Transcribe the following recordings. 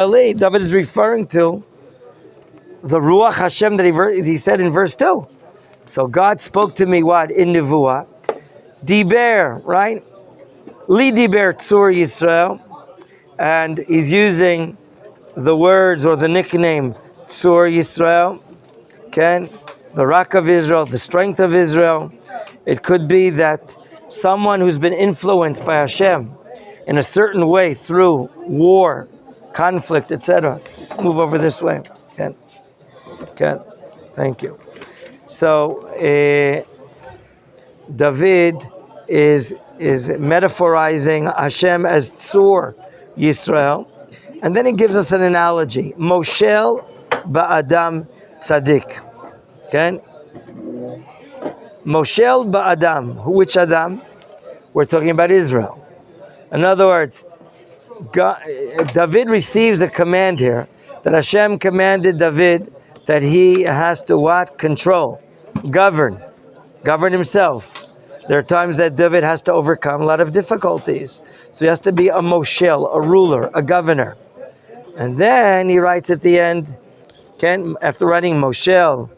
David is referring to the Ruach Hashem that he said in verse 2. So God spoke to me what? In Nevuah. Diber, right? Li Diber Tzur Yisrael. And he's using the words or the nickname Tzur Yisrael. Okay? The Rock of Israel, the strength of Israel. It could be that someone who's been influenced by Hashem in a certain way through war, conflict, etc. Move over this way. Okay. Okay. Thank you. So David is metaphorizing Hashem as Tzur Yisrael, and then he gives us an analogy: Moshel ba'adam tzaddik. Okay. Moshel ba'adam. Which Adam? We're talking about Israel. In other words, David receives a command here that Hashem commanded David that he has to what? Control, govern himself. There are times that David has to overcome a lot of difficulties. So he has to be a moshel, a ruler, a governor. And then he writes at the end, after writing moshel,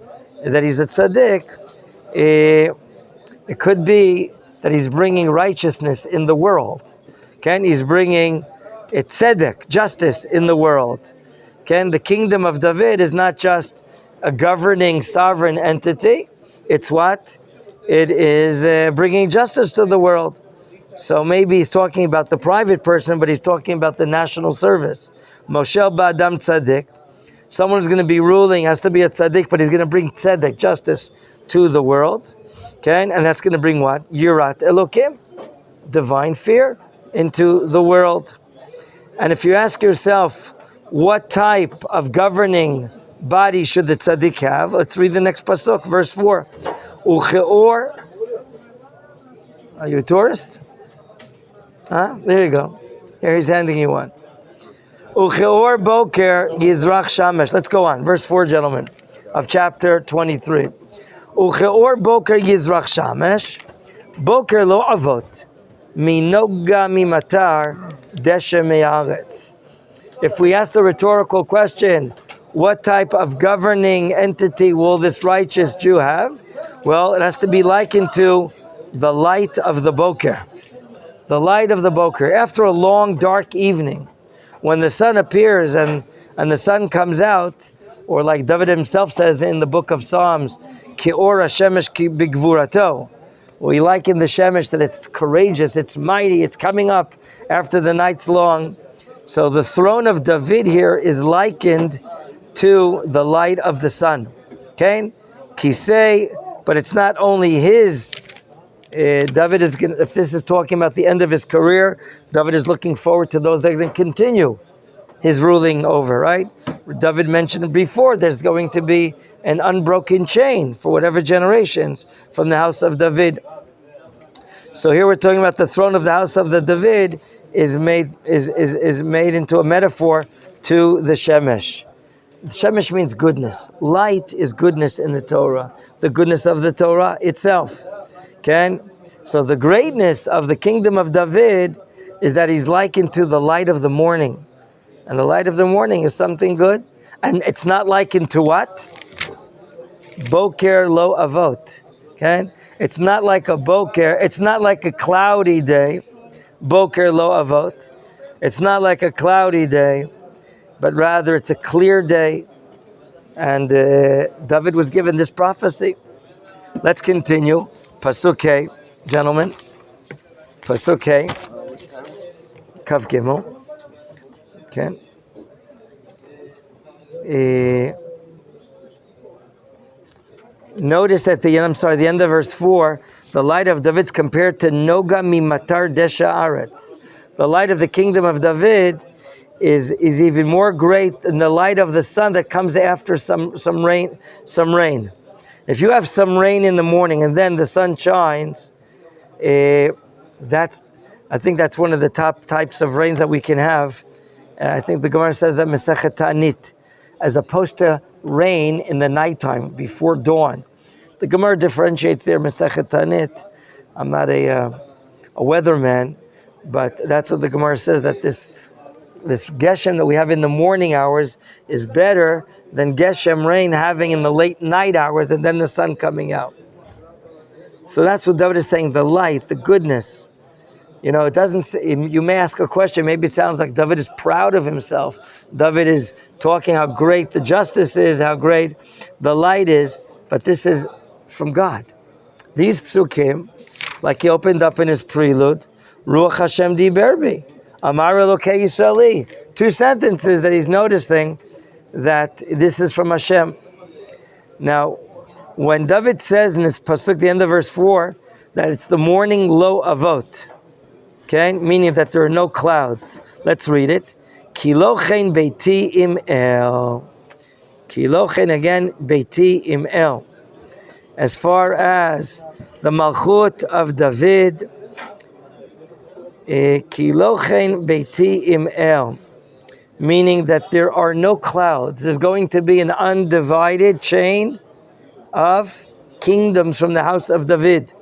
that he's a tzaddik, it could be that he's bringing righteousness in the world. He's bringing tzedek, justice in the world. The kingdom of David is not just a governing sovereign entity. It's what? It is bringing justice to the world. So maybe he's talking about the private person, but he's talking about the national service. Moshel ba'adam tzaddik. Someone who's going to be ruling has to be a tzaddik, but he's going to bring tzedek, justice, to the world. And that's going to bring what? Yirat Elokim, divine fear, into the world. And if you ask yourself, what type of governing body should the tzaddik have? Let's read the next pasuk, verse 4. Ucheor. Are you a tourist? Huh? There you go. Here he's handing you one. Ucheor boker yizrach shamesh. Let's go on. Verse 4, gentlemen, of chapter 23. Ucheor boker yizrach shamesh. Boker lo avot. Minoga mimatar deshe me'aretz. If we ask the rhetorical question, what type of governing entity will this righteous Jew have? Well, it has to be likened to the light of the boker. The light of the boker. After a long, dark evening, when the sun appears and the sun comes out, or like David himself says in the book of Psalms, Ki'or HaShemesh ki bigvurato. We liken the Shemesh that it's courageous, it's mighty, it's coming up after the night's long. So the throne of David here is likened to the light of the sun. Okay? Kisei, but it's not only his. David is going. If this is talking about the end of his career, David is looking forward to those that are going to continue his ruling over, right? David mentioned before, there's going to be an unbroken chain for whatever generations from the house of David. So here we're talking about the throne of the house of the David is made into a metaphor to the Shemesh. Shemesh means goodness. Light is goodness in the Torah. The goodness of the Torah itself. Okay? So the greatness of the kingdom of David is that he's likened to the light of the morning. And the light of the morning is something good. And it's not likened to what? Boker lo avot. Okay? It's not like a boker. It's not like a cloudy day. Boker lo avot. It's not like a cloudy day, but rather it's a clear day. And David was given this prophecy. Let's continue. Pasuk Hey, gentlemen. Pasuk Hey. Kav Gimel. Okay. Notice that the end of verse 4, the light of David's compared to Noga mimatar desha aretz. The light of the kingdom of David is even more great than the light of the sun that comes after some rain. If you have some rain in the morning and then the sun shines, I think that's one of the top types of rains that we can have. I think the Gemara says that Mesechet Ta'anit, as opposed to rain in the nighttime before dawn. The Gemara differentiates there Mesechet Ta'anit. I'm not a weatherman, but that's what the Gemara says, that this this Geshem that we have in the morning hours is better than Geshem rain having in the late night hours and then the sun coming out. So that's what David is saying, the light, the goodness. You know, it doesn't say, you may ask a question, maybe it sounds like David is proud of himself. David is talking how great the justice is, how great the light is, but this is from God. These psukim, like he opened up in his prelude, Ruach Hashem diber bi, Amar Elokei Yisraeli. 2 sentences that he's noticing that this is from Hashem. Now, when David says in this pasuk, the end of verse 4, that it's the morning lo avot, okay, meaning that there are no clouds. Let's read it. Ki lo chen beiti im el. Ki lo chen again beiti im el. As far as the malchut of David, ki lo chen beiti im el, meaning that there are no clouds. There's going to be an undivided chain of kingdoms from the house of David.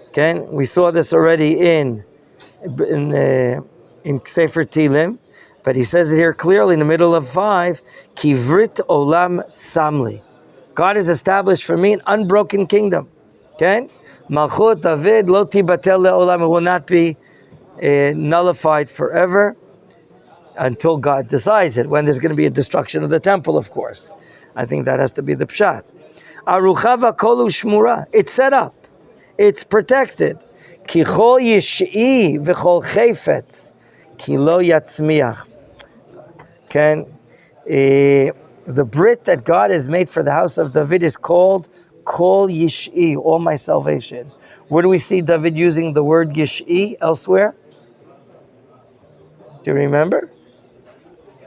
Okay, we saw this already in Sefer Tilim, but he says it here clearly in the middle of 5. Kivrit olam samli. God has established for me an unbroken kingdom. Okay, Malchut David lo tibatel leolam. It will not be nullified forever until God decides it. When there's going to be a destruction of the temple, of course. I think that has to be the pshat. Aruchava kolu shmura. It's set up. It's protected. Ki chol yish'i v'chol chayfetz ki lo yatzmiach. The Brit that God has made for the house of David is called Kol Yish'i, all my salvation. Where do we see David using the word Yish'i elsewhere? Do you remember?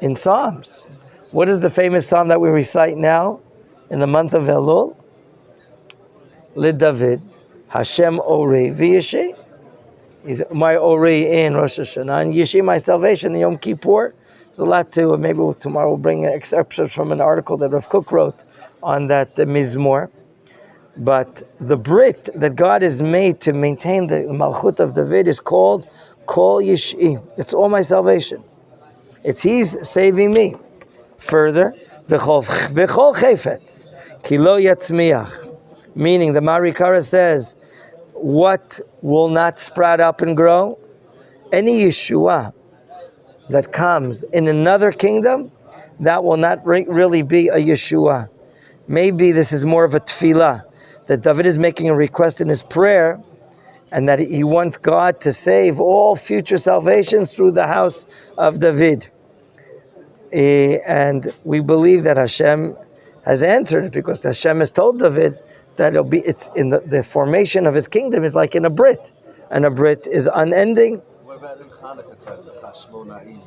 In Psalms. What is the famous psalm that we recite now in the month of Elul? Lid David, Hashem Ori v'Yishi. He's my Ori in Rosh Hashanah, and Yishi, my salvation in Yom Kippur. There's a lot to, maybe tomorrow we'll bring excerpts from an article that Rav Kook wrote on that Mizmor. But the Brit that God has made to maintain the Malchut of David is called Kol Yishi. It's all my salvation. It's He's saving me. Further, V'chol Chayfetz Ki lo yatzmiach. Meaning the Marikara says, what will not sprout up and grow? Any Yeshua that comes in another kingdom, that will not really be a Yeshua. Maybe this is more of a tefillah, that David is making a request in his prayer, and that he wants God to save all future salvations through the house of David. And we believe that Hashem has answered it, because Hashem has told David that it's in the formation of his kingdom is like in a Brit, and a Brit is unending. What about in Hanukkah time, the Chashmonaim?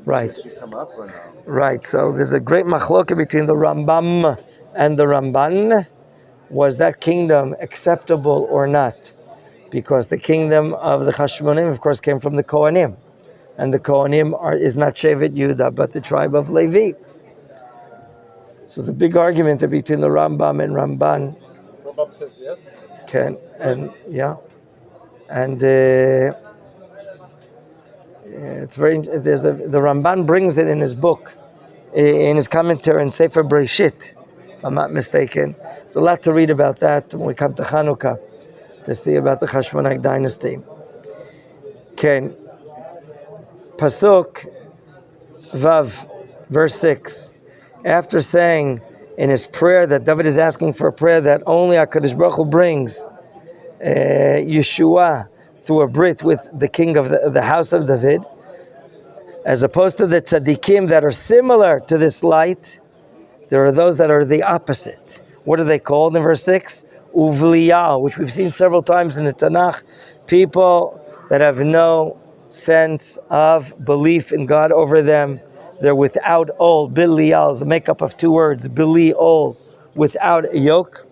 Right. Come up or no? Right. So there's a great machloka between the Rambam and the Ramban. Was that kingdom acceptable or not? Because the kingdom of the Chashmonaim, of course, came from the Kohanim, and the Kohanim is not Shevet Yehuda, but the tribe of Levi. So there's a big argument between the Rambam and Ramban. Rambam says yes. It's very. The Ramban brings it in his book, in his commentary in Sefer Breshit, if I'm not mistaken. There's a lot to read about that when we come to Chanukah to see about the Chashmonaite dynasty. Ken, Pasuk Vav, verse 6. After saying in his prayer that David is asking for a prayer that only HaKadosh Baruch Hu brings Yeshua through a Brit with the king of the house of David, as opposed to the tzaddikim that are similar to this light, there are those that are the opposite. What are they called in verse 6? Uvliyah, which we've seen several times in the Tanakh. People that have no sense of belief in God over them. They're without ol. Biliyal is a makeup of 2 words. Bili ol, without a yoke.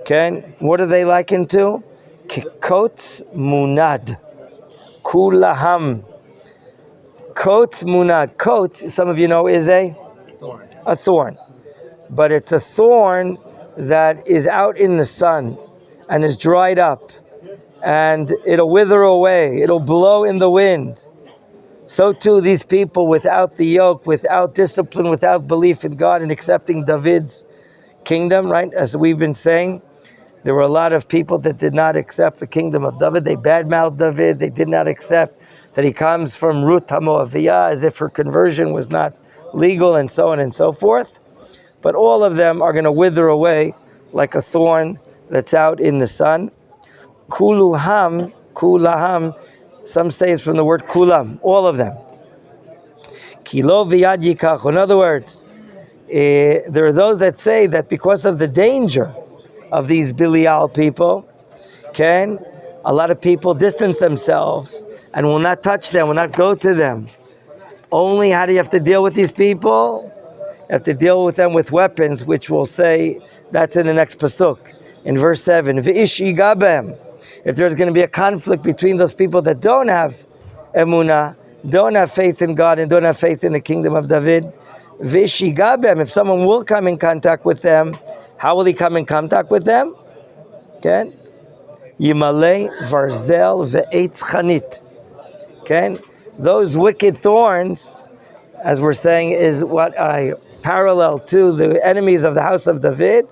Okay, what are they likened to? Kikotz munad. Kulaham. Kotz munad. Kotz, some of you know, is a thorn. But it's a thorn that is out in the sun and is dried up. And it'll wither away. It'll blow in the wind. So too these people without the yoke, without discipline, without belief in God and accepting David's kingdom, right? As we've been saying, there were a lot of people that did not accept the kingdom of David. They badmouthed David. They did not accept that he comes from Ruth HaMoaviyah, as if her conversion was not legal, and so on and so forth. But all of them are going to wither away like a thorn that's out in the sun. Kulaham, some say it's from the word kulam, all of them. Kilo v'yad yikach. In other words, there are those that say that because of the danger of these Bilial people, a lot of people distance themselves and will not touch them, will not go to them. Only how do you have to deal with these people? You have to deal with them with weapons, which we'll say, that's in the next pasuk, in verse 7. V'ish yigabem. If there's going to be a conflict between those people that don't have emunah, don't have faith in God, and don't have faith in the kingdom of David, v'ish yigabem. If someone will come in contact with them, how will he come in contact with them? Okay? Yimalei varzel ve'etz chanit. Okay? Those wicked thorns, as we're saying, is what I parallel to the enemies of the house of David.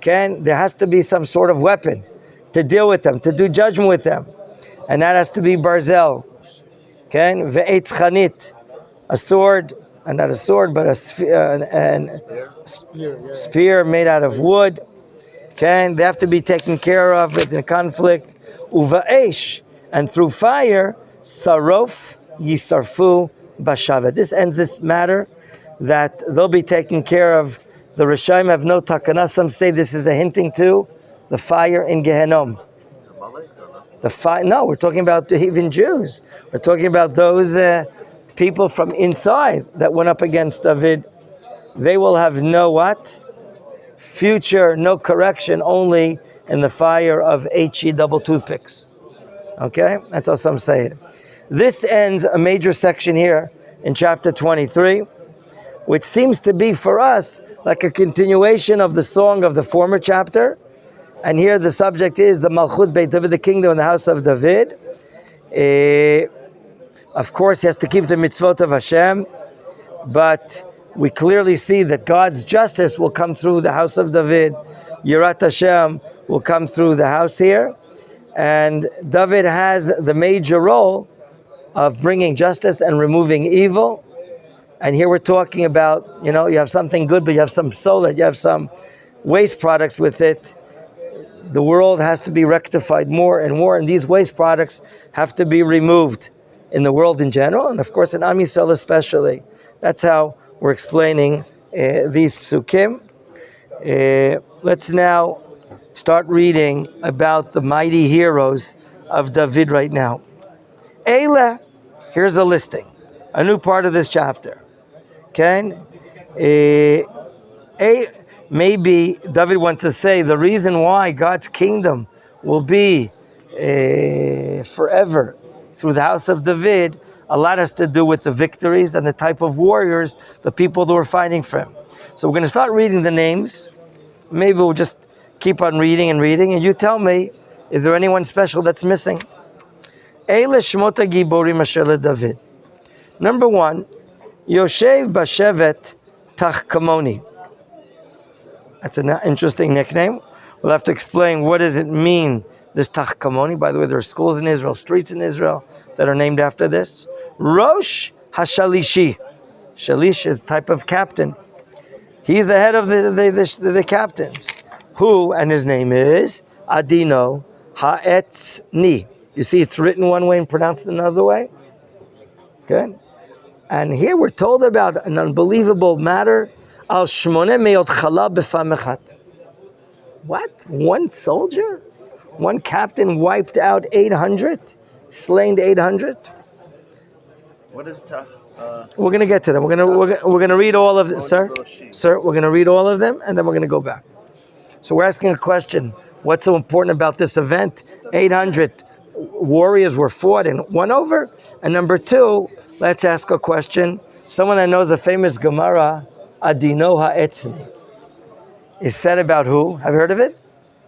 There has to be some sort of weapon to deal with them, to do judgment with them, and that has to be barzel. Ve'etz chanit, a sword, and not a sword, but a spear made out of wood. They have to be taken care of in conflict. Uva'esh, and through fire, sarof yisarfu bashavet. This ends this matter, that they'll be taken care of. The Rishaim have no takana. Some say this is a hinting to the fire in Gehenom. The fire? No, we're talking about even Jews. We're talking about those people from inside that went up against David. They will have no what? Future, no correction, only in the fire of HE double toothpicks. Okay? That's how some say it. This ends a major section here in chapter 23, which seems to be for us like a continuation of the song of the former chapter. And here the subject is the Malchut Beit David, the kingdom in the house of David. Of course, he has to keep the mitzvot of Hashem, but we clearly see that God's justice will come through the house of David. Yirat Hashem will come through the house here. And David has the major role of bringing justice and removing evil. And here we're talking about, you have something good, but you have some solid, you have some waste products with it. The world has to be rectified more and more, and these waste products have to be removed in the world in general, and of course in Am Yisrael especially. That's how we're explaining these psukim. Let's now start reading about the mighty heroes of David right now. Eila, here's a listing, a new part of this chapter. Maybe David wants to say the reason why God's kingdom will be forever through the house of David, a lot has to do with the victories and the type of warriors, the people that were fighting for him. So we're going to start reading the names. Maybe we'll just keep on reading, and you tell me, is there anyone special that's missing? Eile Shmota Giborim Asher David. Number 1, Yoshev Bashevet Tachkamoni. That's an interesting nickname. We'll have to explain what does it mean, this Tachkamoni. By the way, there are schools in Israel, streets in Israel that are named after this. Rosh Hashalishi. Shalish is a type of captain. He's the head of the captains. Who, and his name is Adino Ha'etzni. You see it's written one way and pronounced another way? Good. And here we're told about an unbelievable matter. Al shmone meot chala b'fam echat. What? One soldier? One captain wiped out 800? Slain 800? What is tough? We're going to get to them. We're going to read all of them, sir. Sir, we're going to read all of them, and then we're going to go back. So we're asking a question. What's so important about this event? 800 warriors were fought and won over. And number 2, let's ask a question. Someone that knows a famous Gemara, Adino Ha'etzni, is said about who? Have you heard of it?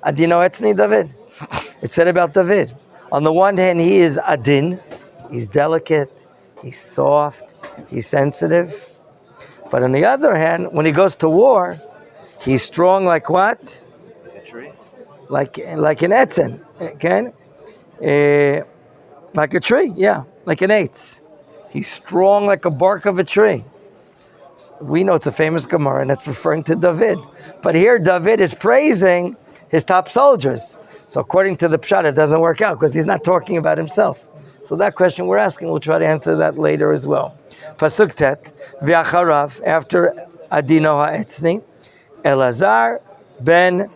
Adino Ha'etzni, David. It's said about David. On the one hand, he is Adin. He's delicate. He's soft. He's sensitive. But on the other hand, when he goes to war, he's strong like what? Like a tree. Like an etzen, okay? Like a tree, yeah, like an eitz. He's strong like a bark of a tree. We know it's a famous Gemara, and it's referring to David. But here, David is praising his top soldiers. So according to the Pshat, it doesn't work out because he's not talking about himself. So that question we're asking, we'll try to answer that later as well. Pasuk Tet, V'acharav, after Adino ha'etzni, Elazar ben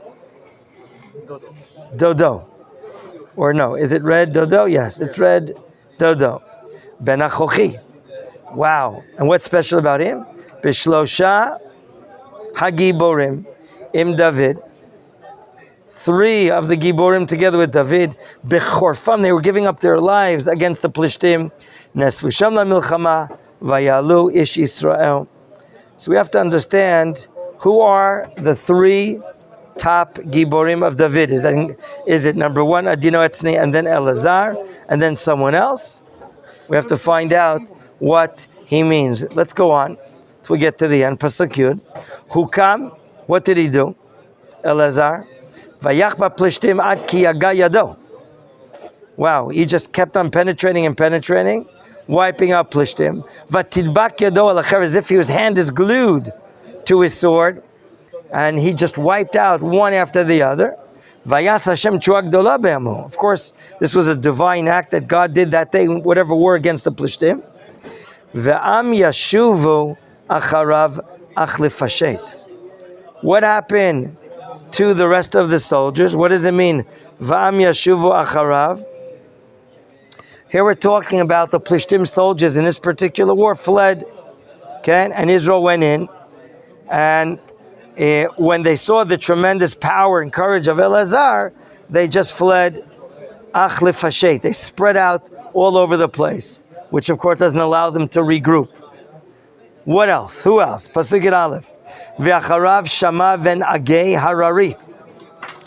Dodo. Or no, is it read Dodo? Yes, it's read Dodo. Ben Achochi. Wow. And what's special about him? Bishlosha Hagiborim im David. 3 of the Giborim together with David. Bechorfam, they were giving up their lives against the Plishtim. Nesvusham la milchama vayalu ish Israel. So we have to understand who are the 3 top Giborim of David. Is it number 1, Adino Etzni, and then Elazar, and then someone else? We have to find out what he means. Let's go on till we get to the end. Pasuk Yud. Hukam, what did he do? Elazar. Vayach ba'plishtim ad ki yaga yado. Wow, he just kept on penetrating and penetrating, wiping out Plishtim. Vatidbak yado al acher, as if his hand is glued to his sword, and he just wiped out one after the other. Vayas Hashem tshua gdola be'amo. Of course, this was a divine act that God did that day, whatever war against the Plishtim. Ve'am yashuvu acharav ach lefashet. What happened to the rest of the soldiers? What does it mean? Va'am yashuvu acharav. Here we're talking about the Plishtim soldiers in this particular war fled. Okay, and Israel went in, and when they saw the tremendous power and courage of Elazar, they just fled. Ach lefashet. They spread out all over the place, which of course doesn't allow them to regroup. What else? Who else? Pasuk Aleph. V'acharav Shama ben Agei Harari.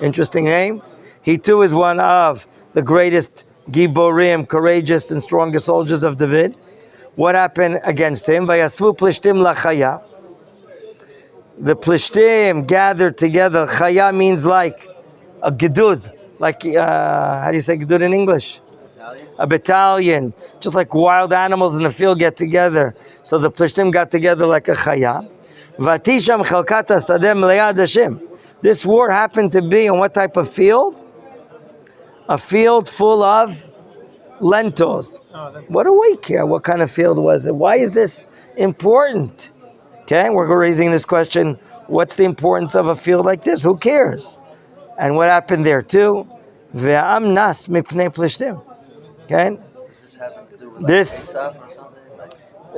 Interesting name. He too is one of the greatest Giborim, courageous and strongest soldiers of David. What happened against him? Vayasvu Plishtim lachaya. The Plishtim gathered together. Chaya means like a gedud. Like, how do you say gedud in English? A battalion, just like wild animals in the field get together. So the Plishtim got together like a chaya. Vatisham chalkata sadem leyad Hashem. This war happened to be on what type of field? A field full of lentils. What do we care? What kind of field was it? Why is this important? Okay, we're raising this question. What's the importance of a field like this? Who cares? And what happened there too? Ve'am nas mipnei Plishtim. Okay?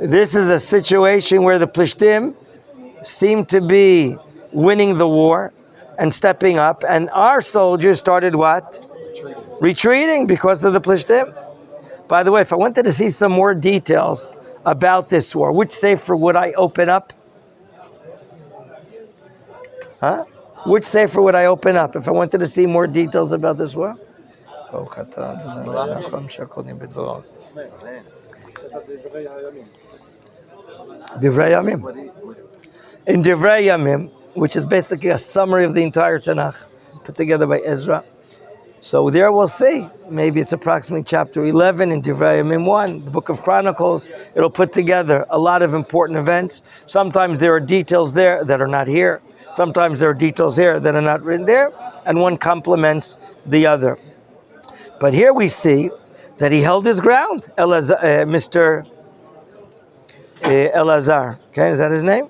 This is a situation where the Plishtim seem to be winning the war and stepping up, and our soldiers started what? Retreating because of the Plishtim. By the way, if I wanted to see some more details about this war, which Sefer would I open up? Huh? Which Sefer would I open up if I wanted to see more details about this war? Divrei Yamim. In Divrei Yamim, which is basically a summary of the entire Tanakh put together by Ezra. So there we'll see. Maybe it's approximately chapter 11 in Divrei Yamim 1, the book of Chronicles. It'll put together a lot of important events. Sometimes there are details there that are not here. Sometimes there are details here that are not written there, and one complements the other. But here we see that he held his ground, Mr. Elazar. Okay, is that his name?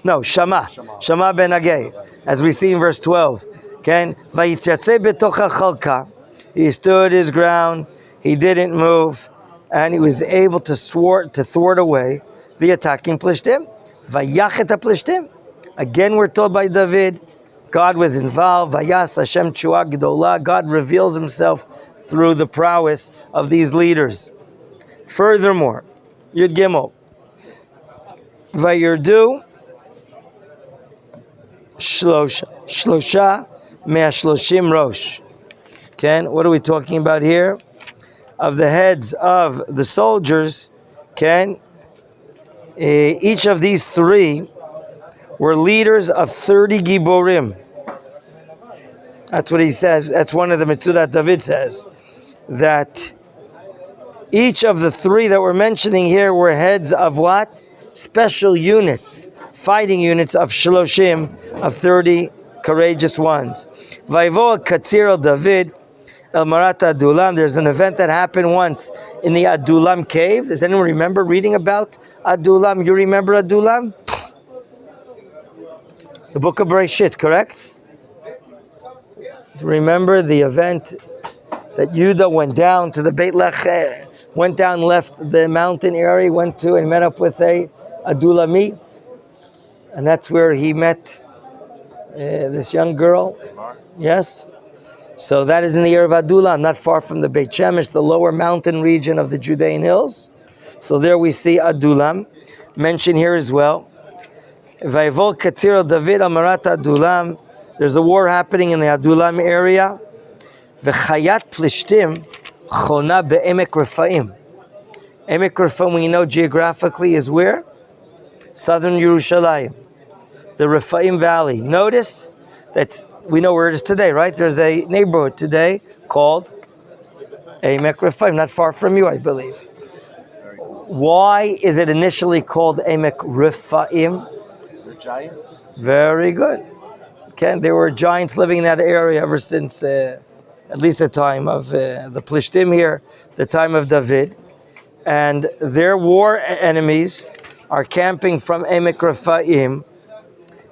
No, Shama ben Agei, as we see in verse 12. Okay, he stood his ground, he didn't move, and he was able to thwart away the attacking Plishtim. Vayachet Plishtim. Again, we're told by David, God was involved. Vayas Hashem tshua gdola. God reveals himself through the prowess of these leaders. Furthermore, Yud Gimel. Vayirdu shlosha me'ashloshim rosh. Ken, what are we talking about here? Of the heads of the soldiers, Can each of these three were leaders of 30 Giborim. That's what he says. That's one of the Mitzudat David says, that each of the three that we're mentioning here were heads of what? Special units, fighting units of Shloshim, of 30 courageous ones. Vayvo Katzir el David el Marat Adulam. There's an event that happened once in the Adulam cave. Does anyone remember reading about Adulam? You remember Adulam? The book of Bereshit, correct? Remember the event that Judah went down to the Beit Lechem, went down, left the mountain area, went to and met up with a Adulami, and that's where he met this young girl. Yes. So that is in the area of Adulam, not far from the Beit Shemesh, the lower mountain region of the Judean hills. So there we see Adulam mentioned here as well. Vayvol Katzir David Amarat Adulam. There's a war happening in the Adulam area. V'chayat Plishtim chona be'emek Refaim. Emek Refaim, we know geographically, is where? Southern Yerushalayim, the Refaim Valley. Notice that we know where it is today, right? There's a neighborhood today called Emek Refaim, not far from you, I believe. Why is it initially called Emek Refaim? The giants. Very good. Okay, there were giants living in that area ever since at least the time of the Plishtim here, the time of David. And their war enemies are camping from Emek Refaim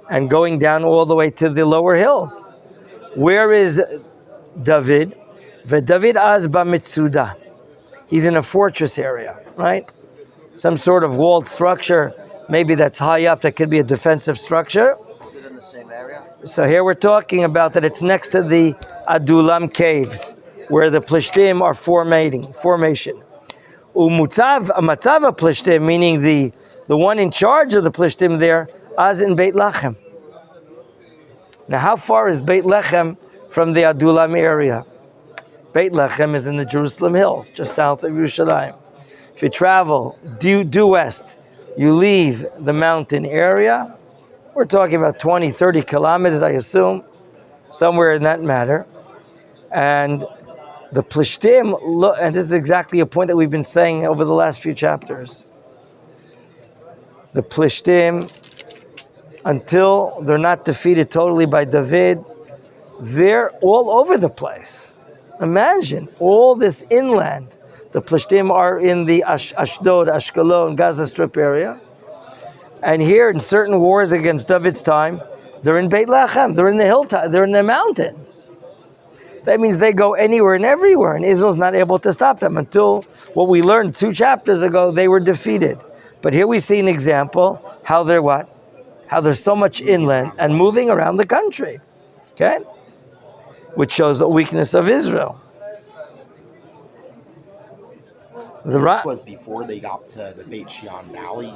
and going down all the way to the lower hills. Where is David? David az b'mitzuda. He's in a fortress area, right? Some sort of walled structure, maybe that's high up, that could be a defensive structure. Is it in the same area? So here we're talking about that it's next to the Adulam caves, where the Plishtim are formation. Matzav Plishtim, meaning the one in charge of the Plishtim there, as in Beit Lechem. Now how far is Beit Lechem from the Adulam area? Beit Lechem is in the Jerusalem hills, just south of Yerushalayim. If you travel due west, you leave the mountain area, we're talking about 20, 30 kilometers, I assume, somewhere in that matter. And the Plishtim, and this is exactly a point that we've been saying over the last few chapters. The Plishtim, until they're not defeated totally by David, they're all over the place. Imagine all this inland. The Plishtim are in the Ashdod, Ashkelon, Gaza Strip area. And here in certain wars against David's time, they're in Beit Lechem, they're in the hilltop, they're in the mountains. That means they go anywhere and everywhere, and Israel's not able to stop them until what we learned 2 chapters ago, they were defeated. But here we see an example how they're what? How there's so much inland and moving around the country. Okay? Which shows the weakness of Israel. This was before they got to the Beit Shean Valley.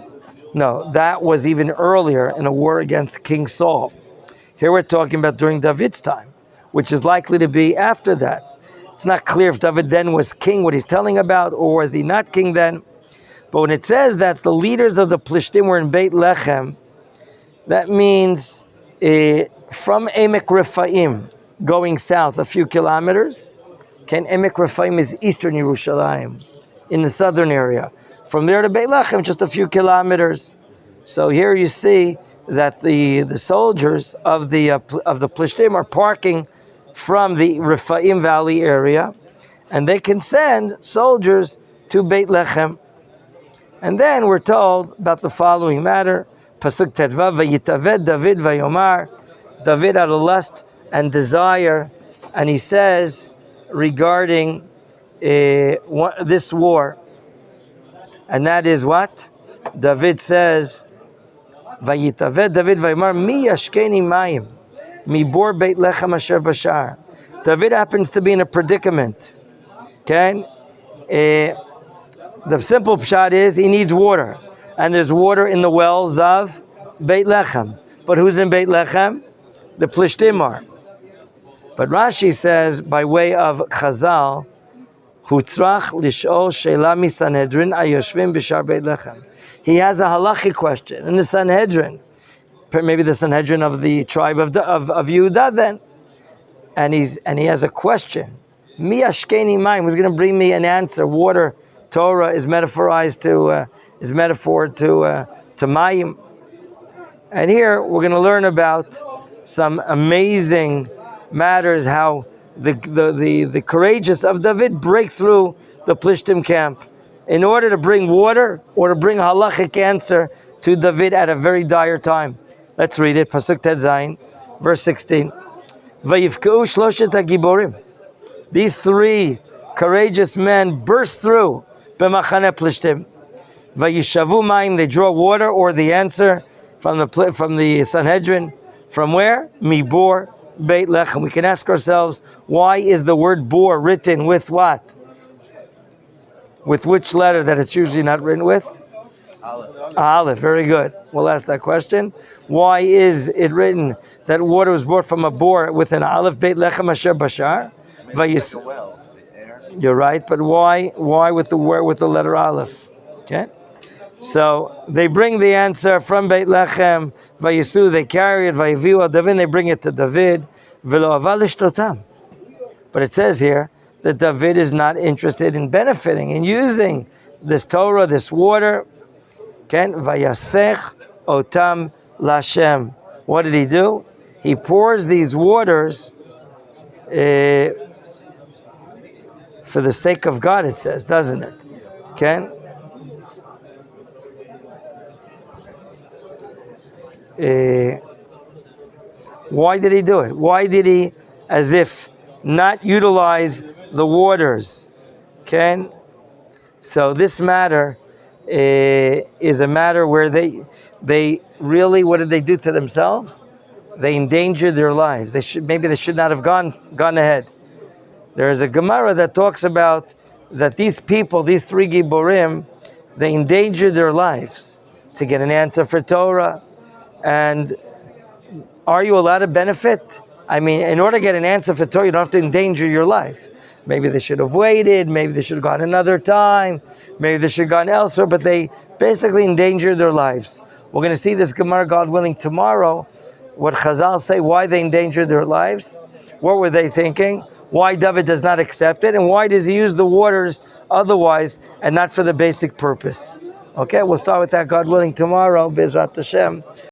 No, that was even earlier in a war against King Saul. Here we're talking about during David's time, which is likely to be after that. It's not clear if David then was king, what he's telling about, or was he not king then. But when it says that the leaders of the Plishtim were in Beit Lechem, that means from Emek Refaim, going south a few kilometers. Emek Refaim is eastern Yerushalayim, in the southern area. From there to Beit Lechem, just a few kilometers. So here you see that the soldiers of the Plishtim are parking from the Refaim Valley area, and they can send soldiers to Beit Lechem. And then we're told about the following matter. Pasuk Tedvav, Vayitaved David Vayomar. David had a lust and desire, and he says regarding this war, and that is what? David says, Vayitaved David Vayomar, Mi yashkeni mayim, mi bor Beit Lechem asher bashar. David happens to be in a predicament. Okay? The simple pshat is he needs water. And there's water in the wells of Beit Lechem. But who's in Beit Lechem? The Plishtim are. But Rashi says, by way of Chazal, Hutzrach lish'ol she'ela misanhedrin ayoshvim b'shar Beit Lechem. He has a halachic question in the Sanhedrin, maybe the Sanhedrin of the tribe of Yehuda then, and he has a question. Mi ashkeni mayim, who's going to bring me an answer? Water, Torah is metaphor to mayim, and here we're going to learn about some amazing matters, how the courageous of David break through the Plishtim camp in order to bring water or to bring a halachic answer to David at a very dire time. Let's read it. Pasuk Tet Zayin, verse 16. Vayivkeu shloshet hagiborim. These three courageous men burst through b'machane Plishtim. Vayishavu mayim. They draw water or the answer from the Sanhedrin. From where? Mibor Beit Lechem. We can ask ourselves, why is the word bor written with what? With which letter that it's usually not written with? Aleph. Aleph. Very good. We'll ask that question. Why is it written that water was brought from a bor with an Aleph? Beit Lechem asher bashar. Like a well, the air. You're right, but why with the letter Aleph? Okay. So they bring the answer from Beit Lechem. Vayisu, they carry it. Vayiviu al David, they bring it to David. V'lo aval lishtotam. But it says here that David is not interested in benefiting, in using this Torah, this water. Ken vayasech otam lashem. What did he do? He pours these waters for the sake of God. It says, doesn't it? Ken. Why did he do it? Why did he, as if, not utilize the waters? Okay? So this matter is a matter where they really, what did they do to themselves? They endangered their lives. They should not have gone ahead. There is a Gemara that talks about that these people, these three Giborim, they endangered their lives to get an answer for Torah. And are you allowed to benefit? I mean, in order to get an answer for Torah, you don't have to endanger your life. Maybe they should have waited. Maybe they should have gone another time. Maybe they should have gone elsewhere. But they basically endangered their lives. We're going to see this Gemara, God willing, tomorrow. What Chazal say, why they endangered their lives. What were they thinking? Why David does not accept it. And why does he use the waters otherwise and not for the basic purpose? Okay, we'll start with that, God willing, tomorrow. Bezrat Hashem.